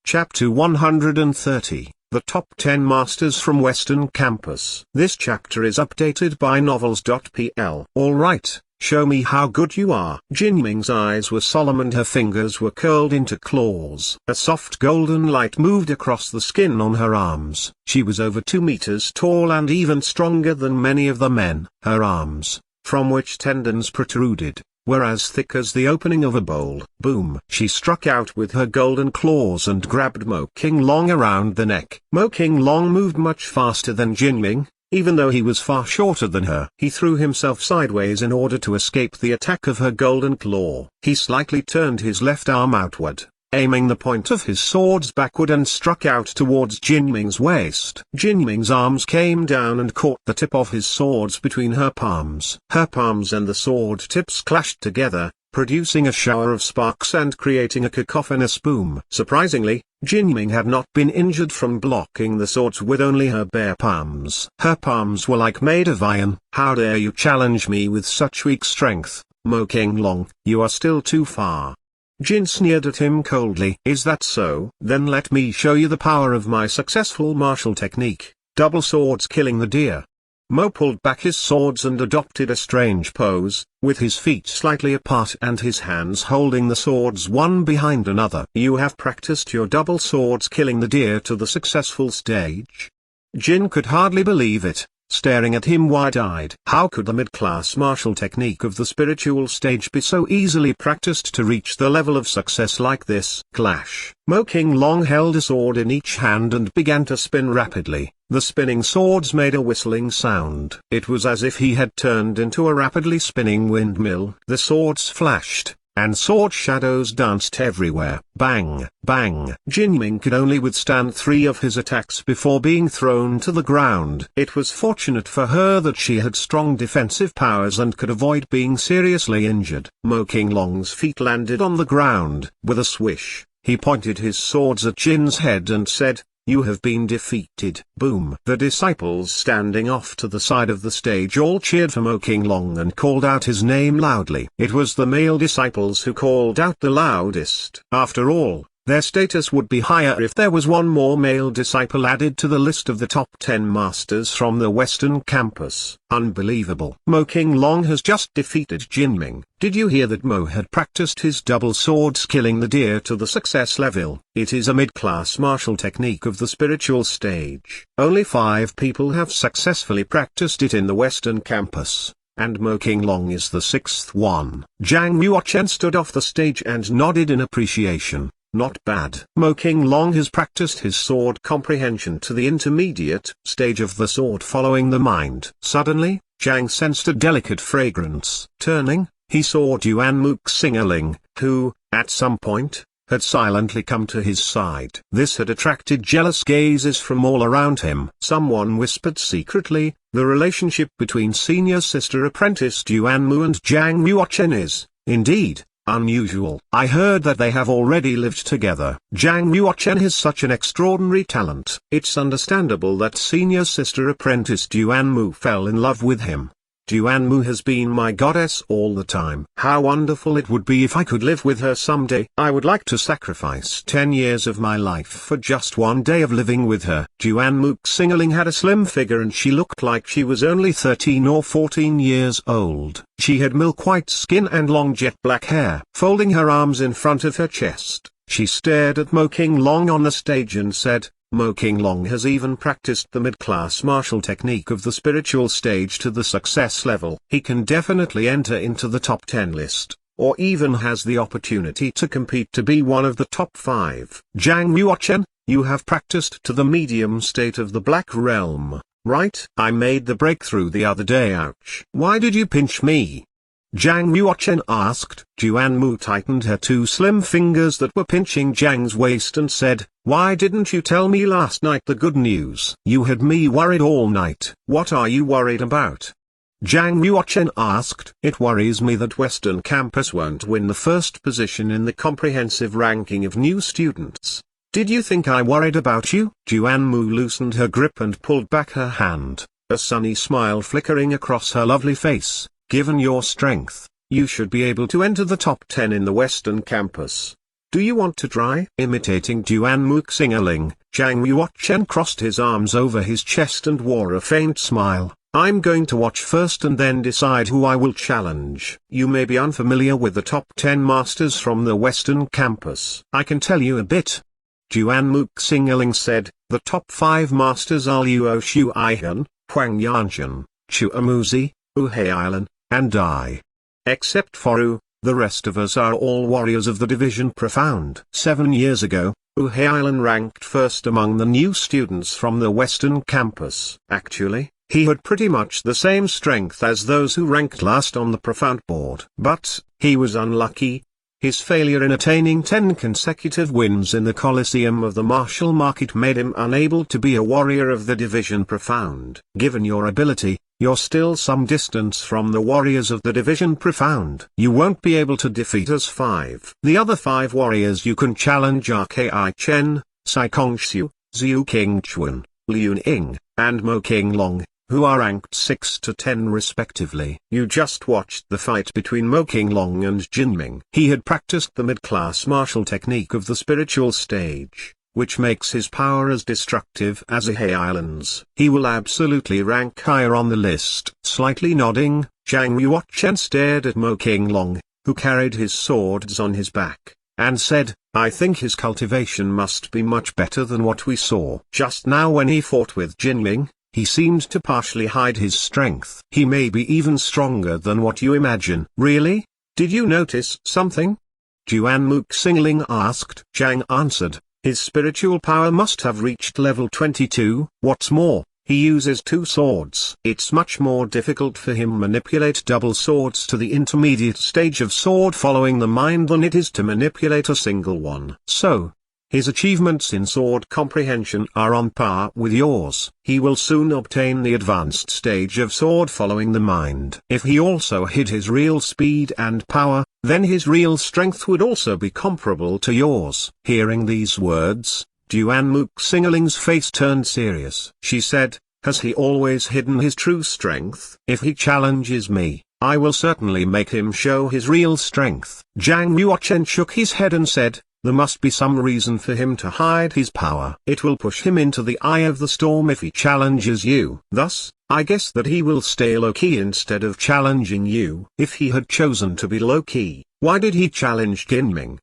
Chapter 130, The Top 10 Masters from Western Campus. This chapter is updated by novels.pl. Alright, show me how good you are. Jinming's eyes were solemn and her fingers were curled into claws. A soft golden light moved across the skin on her arms. She was over 2 meters tall and even stronger than many of the men. Her arms, from which tendons protruded, were as thick as the opening of a bowl. Boom! She struck out with her golden claws and grabbed Mo Qinglong around the neck. Mo Qinglong moved much faster than Jinming, even though he was far shorter than her. He threw himself sideways in order to escape the attack of her golden claw. He slightly turned his left arm outward, aiming the point of his swords backward, and struck out towards Jinming's waist. Jinming's arms came down and caught the tip of his swords between her palms. Her palms and the sword tips clashed together, producing a shower of sparks and creating a cacophonous boom. Surprisingly, Jinming had not been injured from blocking the swords with only her bare palms. Her palms were like made of iron. How dare you challenge me with such weak strength, Mo Qinglong? You are still too far. Jin sneered at him coldly. Is that so? Then let me show you the power of my successful martial technique, double swords killing the deer. Mo pulled back his swords and adopted a strange pose, with his feet slightly apart and his hands holding the swords one behind another. You have practiced your double swords killing the deer to the successful stage? Jin could hardly believe it, staring at him wide-eyed. How could the mid-class martial technique of the spiritual stage be so easily practiced to reach the level of success like this? Clash! Mo Qinglong held a sword in each hand and began to spin rapidly. The spinning swords made a whistling sound. It was as if he had turned into a rapidly spinning windmill. The swords flashed, and sword shadows danced everywhere. Bang! Bang! Jinming could only withstand 3 of his attacks before being thrown to the ground. It was fortunate for her that she had strong defensive powers and could avoid being seriously injured. Mo Qinglong's feet landed on the ground. With a swish, he pointed his swords at Jin's head and said, "You have been defeated." Boom! The disciples standing off to the side of the stage all cheered for Mo Qinglong and called out his name loudly. It was the male disciples who called out the loudest. After all, their status would be higher if there was one more male disciple added to the list of the top 10 masters from the Western Campus. Unbelievable. Mo Qinglong has just defeated Jinming. Did you hear that Mo had practiced his double swords killing the deer to the success level? It is a mid-class martial technique of the spiritual stage. Only 5 people have successfully practiced it in the Western Campus, and Mo Qinglong is the 6th one. Zhang Yuochen stood off the stage and nodded in appreciation. Not bad. Mo Qinglong has practiced his sword comprehension to the intermediate stage of the sword following the mind. Suddenly, Zhang sensed a delicate fragrance. Turning, he saw Duan Muxingling, who, at some point, had silently come to his side. This had attracted jealous gazes from all around him. Someone whispered secretly, the relationship between senior sister apprentice Duan and Zhang Yuochen is, indeed, unusual. I heard that they have already lived together. Zhang Yuochen has such an extraordinary talent. It's understandable that senior sister apprentice Duan fell in love with him. Duan has been my goddess all the time. How wonderful it would be if I could live with her someday. I would like to sacrifice 10 years of my life for just 1 day of living with her. Duan Muxingling had a slim figure and she looked like she was only 13 or 14 years old. She had milk-white skin and long jet black hair. Folding her arms in front of her chest, she stared at Mo Qinglong on the stage and said, Mo Qinglong has even practiced the mid-class martial technique of the spiritual stage to the success level. He can definitely enter into the top 10 list, or even has the opportunity to compete to be one of the top 5. Zhang Yuochen, you have practiced to the medium state of the Black Realm, right? I made the breakthrough the other day. Ouch. Why did you pinch me? Zhang Yuochen asked. Duan tightened her 2 slim fingers that were pinching Zhang's waist and said, "Why didn't you tell me last night the good news? You had me worried all night." What are you worried about? Zhang Yuochen asked. It worries me that Western Campus won't win the first position in the comprehensive ranking of new students. Did you think I worried about you? Duan loosened her grip and pulled back her hand, a sunny smile flickering across her lovely face. Given your strength, you should be able to enter the top 10 in the Western Campus. Do you want to try? Imitating Duan Muxingling, Zhang Yuochen crossed his arms over his chest and wore a faint smile. I'm going to watch first and then decide who I will challenge. You may be unfamiliar with the top 10 masters from the Western campus. I can tell you a bit. Duan Muxingling said, the top 5 masters are Luo Shuaihan, Huang Yanjun, Chu Amuzi, Wu Heilan, and I. Except for Wu, the rest of us are all warriors of the Division Profound. 7 years ago, Wu Heilan ranked first among the new students from the Western campus. Actually, he had pretty much the same strength as those who ranked last on the Profound board. But, he was unlucky. His failure in attaining 10 consecutive wins in the Colosseum of the Martial Market made him unable to be a warrior of the Division Profound. Given your ability, you're still some distance from the warriors of the Division Profound. You won't be able to defeat us 5. The other 5 warriors you can challenge are Kai Chen, Sai Kongxiu, Zhu Qingchuan, Liu Ning, and Mo Qinglong, who are ranked 6 to 10 respectively. You just watched the fight between Mo Qinglong and Jinming. He had practiced the mid-class martial technique of the spiritual stage, which makes his power as destructive as a Heilan's. He will absolutely rank higher on the list. Slightly nodding, Zhang Yuochen stared at Mo Qinglong, who carried his swords on his back, and said, I think his cultivation must be much better than what we saw just now when he fought with Jinming. He seemed to partially hide his strength. He may be even stronger than what you imagine. Really? Did you notice something? Duan Muxingling asked. Zhang answered, his spiritual power must have reached level 22. What's more, he uses 2 swords. It's much more difficult for him to manipulate double swords to the intermediate stage of sword following the mind than it is to manipulate a single one. So, his achievements in sword comprehension are on par with yours. He will soon obtain the advanced stage of sword following the mind. If he also hid his real speed and power, then his real strength would also be comparable to yours. Hearing these words, Duan Muxingling's face turned serious. She said, has he always hidden his true strength? If he challenges me, I will certainly make him show his real strength. Zhang Yuochen shook his head and said, there must be some reason for him to hide his power. It will push him into the eye of the storm if he challenges you. Thus, I guess that he will stay low-key instead of challenging you. If he had chosen to be low-key, why did he challenge Jinming?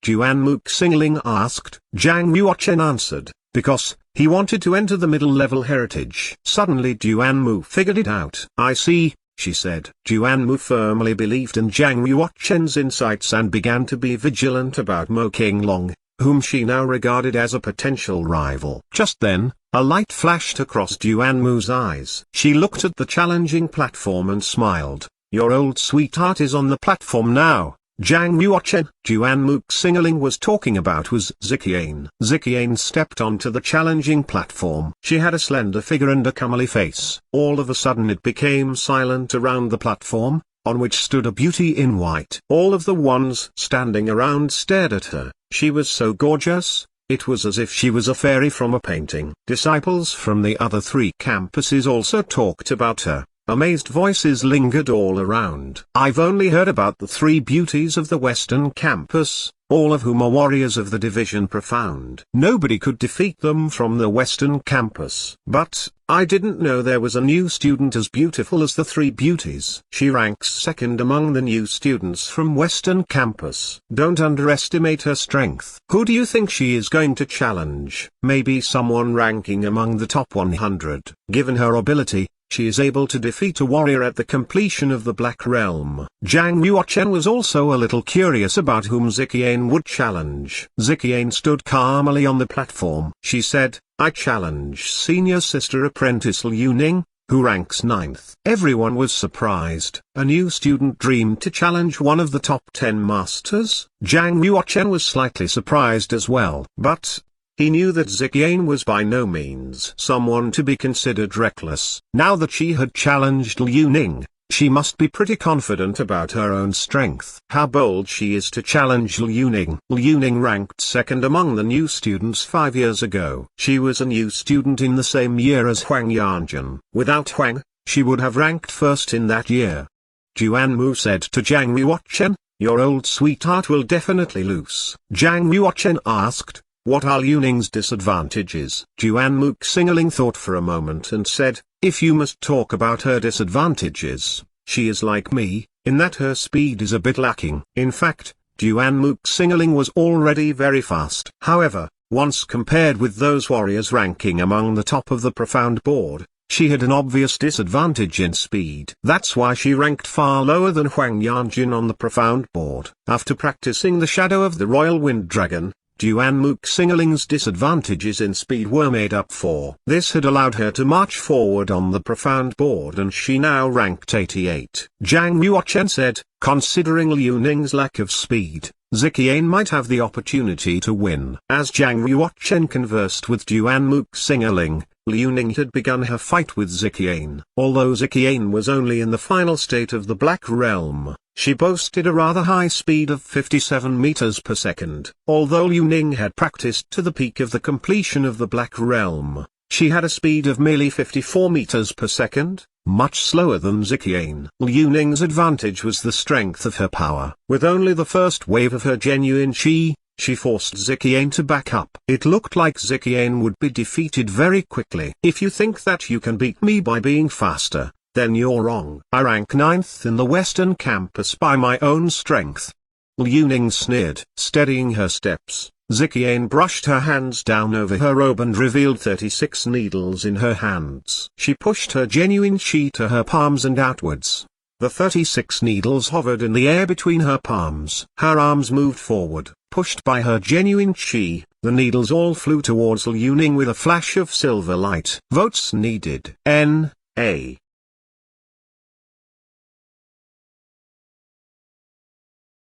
Duan Muxingling asked. Zhang Yuochen answered, because he wanted to enter the middle-level heritage. Suddenly Duan Mu figured it out. I see, she said. Duan Mu firmly believed in Zhang Yuochen's insights and began to be vigilant about Mo Qinglong, whom she now regarded as a potential rival. Just then, a light flashed across Duan Mu's eyes. She looked at the challenging platform and smiled. Your old sweetheart is on the platform now, Zhang Yuochen. Duan Muxingling was talking about was Ziqian. Ziqian stepped onto the challenging platform. She had a slender figure and a comely face. All of a sudden it became silent around the platform, on which stood a beauty in white. All of the ones standing around stared at her. She was so gorgeous, it was as if she was a fairy from a painting. Disciples from the other 3 campuses also talked about her. Amazed voices lingered all around. I've only heard about the 3 beauties of the Western campus, all of whom are warriors of the Division Profound. Nobody could defeat them from the Western campus. But, I didn't know there was a new student as beautiful as the 3 beauties. She ranks 2nd among the new students from Western campus. Don't underestimate her strength. Who do you think she is going to challenge? Maybe someone ranking among the top 100. Given her ability, she is able to defeat a warrior at the completion of the Black Realm. Zhang Yuochen was also a little curious about whom Ziqian would challenge. Ziqian stood calmly on the platform. She said, I challenge Senior Sister Apprentice Liu Ning, who ranks 9th. Everyone was surprised. A new student dreamed to challenge one of the top 10 masters. Zhang Yuochen was slightly surprised as well. But, he knew that Ziqian was by no means someone to be considered reckless. Now that she had challenged Liu Ning, she must be pretty confident about her own strength. How bold she is to challenge Liu Ning. Liu Ning ranked 2nd among the new students 5 years ago. She was a new student in the same year as Huang Yanjun. Without Huang, she would have ranked 1st in that year. Duan Mu said to Zhang Yuochen, Your old sweetheart will definitely lose. Zhang Yuochen asked, what are Liu Ning's disadvantages? Duan Muxingling thought for a moment and said, if you must talk about her disadvantages, she is like me, in that her speed is a bit lacking. In fact, Duan Muxingling was already very fast. However, once compared with those warriors ranking among the top of the profound board, she had an obvious disadvantage in speed. That's why she ranked far lower than Huang Yanjun on the profound board. After practicing the Shadow of the Royal Wind Dragon, Duan Muxingling's disadvantages in speed were made up for. This had allowed her to march forward on the profound board and she now ranked 88. Zhang Yuochen said, considering Liu Ning's lack of speed, Ziqian might have the opportunity to win. As Zhang Yuochen conversed with Duan Muxingling, Liu Ning had begun her fight with Ziqian. Although Ziqian was only in the final state of the Black Realm, she boasted a rather high speed of 57 meters per second. Although Liu Ning had practiced to the peak of the completion of the Black Realm, she had a speed of merely 54 meters per second, much slower than Ziqian. Liu Ning's advantage was the strength of her power. With only the first wave of her genuine chi, she forced Ziqian to back up. It looked like Ziqian would be defeated very quickly. If you think that you can beat me by being faster, then you're wrong. I rank 9th in the Western Campus by my own strength. Liu Ning sneered. Steadying her steps, Ziqian brushed her hands down over her robe and revealed 36 needles in her hands. She pushed her genuine chi to her palms and outwards. The 36 needles hovered in the air between her palms. Her arms moved forward, pushed by her genuine chi. The needles all flew towards Liu Ning with a flash of silver light. Votes needed. N. A.